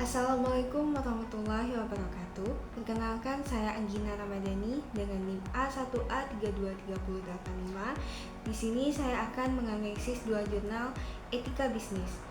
Assalamualaikum warahmatullahi wabarakatuh. Perkenalkan, saya Anggina Ramadhani dengan NIM A1A32385. Di sini saya akan menganalisis dua jurnal etika bisnis.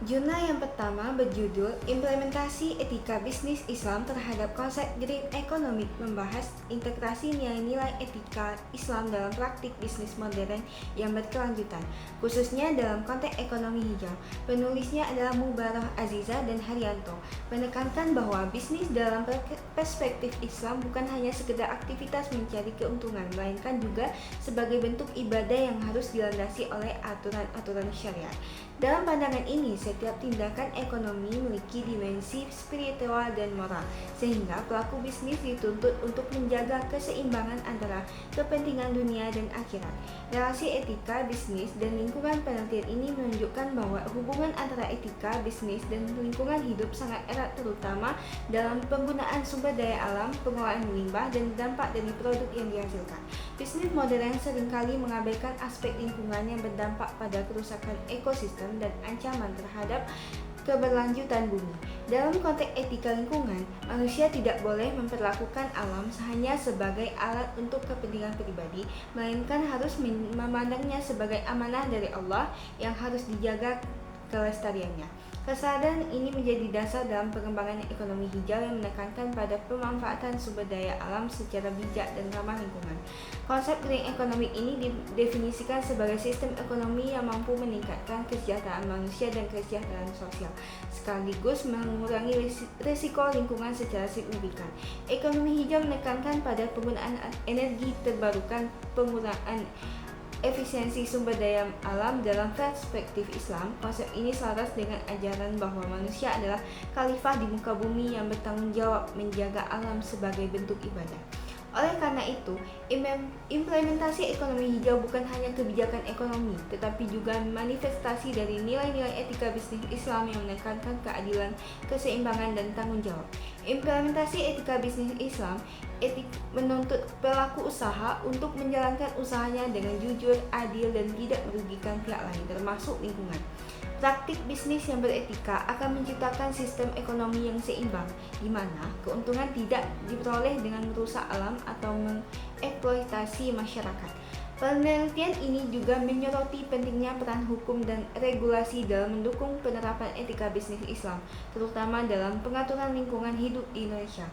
Jurnal yang pertama berjudul Implementasi Etika Bisnis Islam Terhadap Konsep Green Economic, membahas integrasi nilai-nilai etika Islam dalam praktik bisnis modern yang berkelanjutan, khususnya dalam konteks ekonomi hijau. Penulisnya adalah Mubarah Aziza dan Haryanto, menekankan bahwa bisnis dalam perspektif Islam bukan hanya sekedar aktivitas mencari keuntungan, melainkan juga sebagai bentuk ibadah yang harus dilandasi oleh aturan-aturan syariat. Dalam pandangan ini, setiap tindakan ekonomi memiliki dimensi spiritual dan moral, sehingga pelaku bisnis dituntut untuk menjaga keseimbangan antara kepentingan dunia dan akhirat. Relasi etika, bisnis, dan lingkungan. Penelitian ini menunjukkan bahwa hubungan antara etika, bisnis, dan lingkungan hidup sangat erat, terutama dalam penggunaan sumber daya alam, pengolahan limbah, dan dampak dari produk yang dihasilkan. Bisnis modern seringkali mengabaikan aspek lingkungan yang berdampak pada kerusakan ekosistem dan ancaman terhadap keberlanjutan bumi. Dalam konteks etika lingkungan, manusia tidak boleh memperlakukan alam hanya sebagai alat untuk kepentingan pribadi, melainkan harus memandangnya sebagai amanah dari Allah yang harus dijaga kelestariannya. Kesadaran ini menjadi dasar dalam pengembangan ekonomi hijau yang menekankan pada pemanfaatan sumber daya alam secara bijak dan ramah lingkungan. Konsep green economic ini didefinisikan sebagai sistem ekonomi yang mampu meningkatkan kesejahteraan manusia dan kesejahteraan sosial, sekaligus mengurangi risiko lingkungan secara signifikan. Ekonomi hijau menekankan pada penggunaan energi terbarukan, penggunaan efisiensi sumber daya alam. Dalam perspektif Islam, konsep ini selaras dengan ajaran bahwa manusia adalah khalifah di muka bumi yang bertanggung jawab menjaga alam sebagai bentuk ibadah. Oleh karena itu, implementasi ekonomi hijau bukan hanya kebijakan ekonomi, tetapi juga manifestasi dari nilai-nilai etika bisnis Islam yang menekankan keadilan, keseimbangan, dan tanggung jawab. Implementasi etika bisnis Islam menuntut pelaku usaha untuk menjalankan usahanya dengan jujur, adil, dan tidak merugikan pihak lain, termasuk lingkungan. Praktik bisnis yang beretika akan menciptakan sistem ekonomi yang seimbang, di mana keuntungan tidak diperoleh dengan merusak alam atau mengeksploitasi masyarakat. Penelitian ini juga menyoroti pentingnya peran hukum dan regulasi dalam mendukung penerapan etika bisnis Islam, terutama dalam pengaturan lingkungan hidup di Indonesia.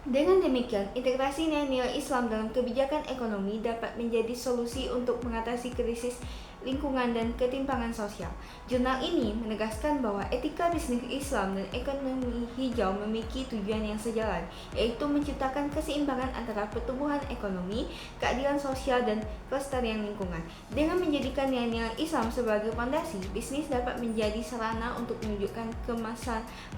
Dengan demikian, integrasi nilai-nilai Islam dalam kebijakan ekonomi dapat menjadi solusi untuk mengatasi krisis lingkungan dan ketimpangan sosial. Jurnal ini menegaskan bahwa etika bisnis Islam dan ekonomi hijau memiliki tujuan yang sejalan, yaitu menciptakan keseimbangan antara pertumbuhan ekonomi, keadilan sosial, dan kelestarian lingkungan. Dengan menjadikan nilai-nilai Islam sebagai fondasi, bisnis dapat menjadi sarana untuk menunjukkan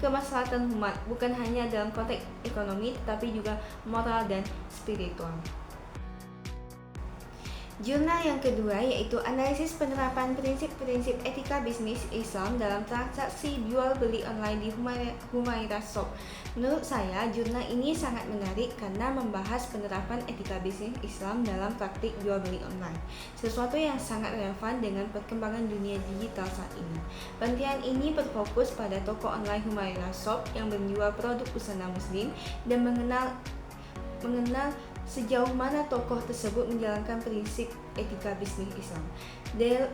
kemaslahatan umat, bukan hanya dalam konteks ekonomi, tetapi juga moral dan spiritual. Jurnal yang kedua yaitu analisis penerapan prinsip-prinsip etika bisnis Islam dalam transaksi jual beli online di Humairah Shop. Menurut saya, jurnal ini sangat menarik karena membahas penerapan etika bisnis Islam dalam praktik jual beli online, sesuatu yang sangat relevan dengan perkembangan dunia digital saat ini. Penelitian ini berfokus pada toko online Humairah Shop yang menjual produk busana muslim dan mengenal sejauh mana tokoh tersebut menjalankan prinsip etika bisnis Islam.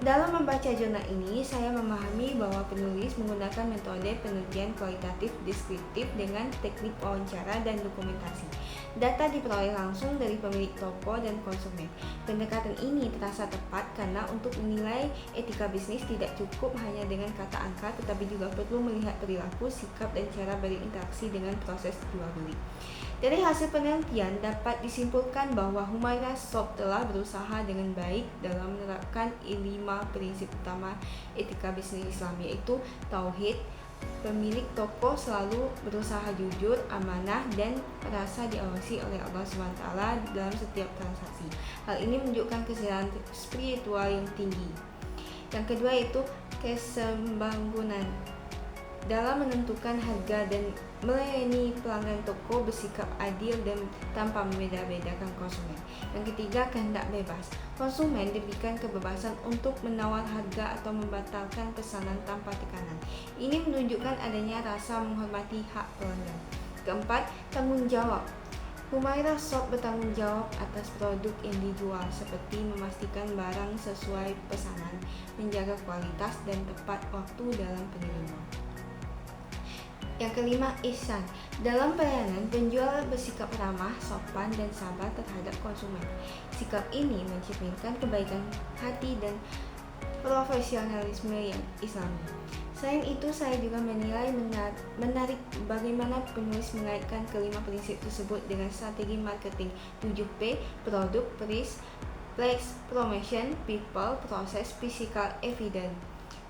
Dalam membaca jurnal ini, saya memahami bahwa penulis menggunakan metode penelitian kualitatif deskriptif dengan teknik wawancara dan dokumentasi. Data diperoleh langsung dari pemilik toko dan konsumen. Pendekatan ini terasa tepat karena untuk menilai etika bisnis tidak cukup hanya dengan kata angka, tetapi juga perlu melihat perilaku, sikap, dan cara berinteraksi dengan proses jual beli. Dari hasil penelitian dapat disimpulkan bahwa Humairah Shop telah berusaha dengan baik dalam menerapkan 5 prinsip utama etika bisnis Islam, yaitu tauhid. Pemilik toko selalu berusaha jujur, amanah, dan merasa diawasi oleh Allah SWT dalam setiap transaksi. Hal ini menunjukkan kesadaran spiritual yang tinggi. Yang kedua yaitu kesembangunan. dalam menentukan harga dan melayani pelanggan. Toko bersikap adil dan tanpa membeda-bedakan konsumen. Yang ketiga, kehendak bebas. Konsumen diberikan kebebasan untuk menawar harga atau membatalkan pesanan tanpa tekanan. Ini menunjukkan adanya rasa menghormati hak pelanggan. Keempat, tanggung jawab. Humaira Shop bertanggung jawab atas produk yang dijual, seperti memastikan barang sesuai pesanan, menjaga kualitas dan tepat waktu dalam pengiriman. Yang kelima, ihsan. Dalam pelayanan, penjual bersikap ramah, sopan, dan sabar terhadap konsumen. Sikap ini mencerminkan kebaikan hati dan profesionalisme yang Islami. Selain itu, saya juga menilai menarik bagaimana penulis mengaitkan kelima prinsip tersebut dengan strategi marketing 7P: produk, price, place, promotion, people, proses, physical, evidence.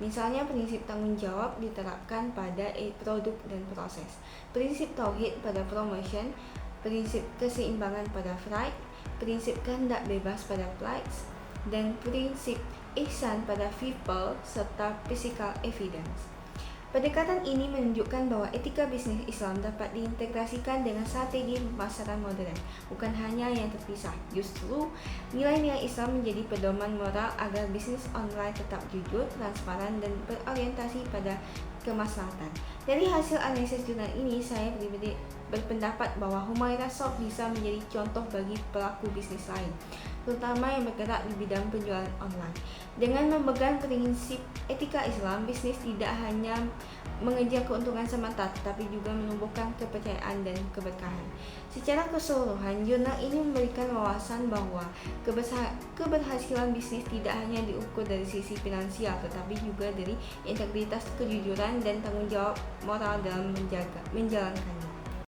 Misalnya, prinsip tanggung jawab diterapkan pada produk dan proses, prinsip tauhid pada promotion, prinsip keseimbangan pada freight, prinsip kehendak bebas pada place, dan prinsip ihsan pada people serta physical evidence. Pendekatan ini menunjukkan bahwa etika bisnis Islam dapat diintegrasikan dengan strategi pemasaran modern, bukan hanya yang terpisah. Justru, nilai-nilai Islam menjadi pedoman moral agar bisnis online tetap jujur, transparan, dan berorientasi pada kemaslahatan. Dari hasil analisis jurnal ini, saya pribadi berpendapat bahwa Humaira Shop bisa menjadi contoh bagi pelaku bisnis lain, terutama yang bergerak di bidang penjualan online. Dengan memegang prinsip etika Islam, bisnis tidak hanya mengejar keuntungan semata, tetapi juga menumbuhkan kepercayaan dan keberkahan. Secara keseluruhan, jurnal ini memberikan wawasan bahwa keberhasilan bisnis tidak hanya diukur dari sisi finansial, tetapi juga dari integritas, kejujuran, dan tanggung jawab moral dalam menjalankannya.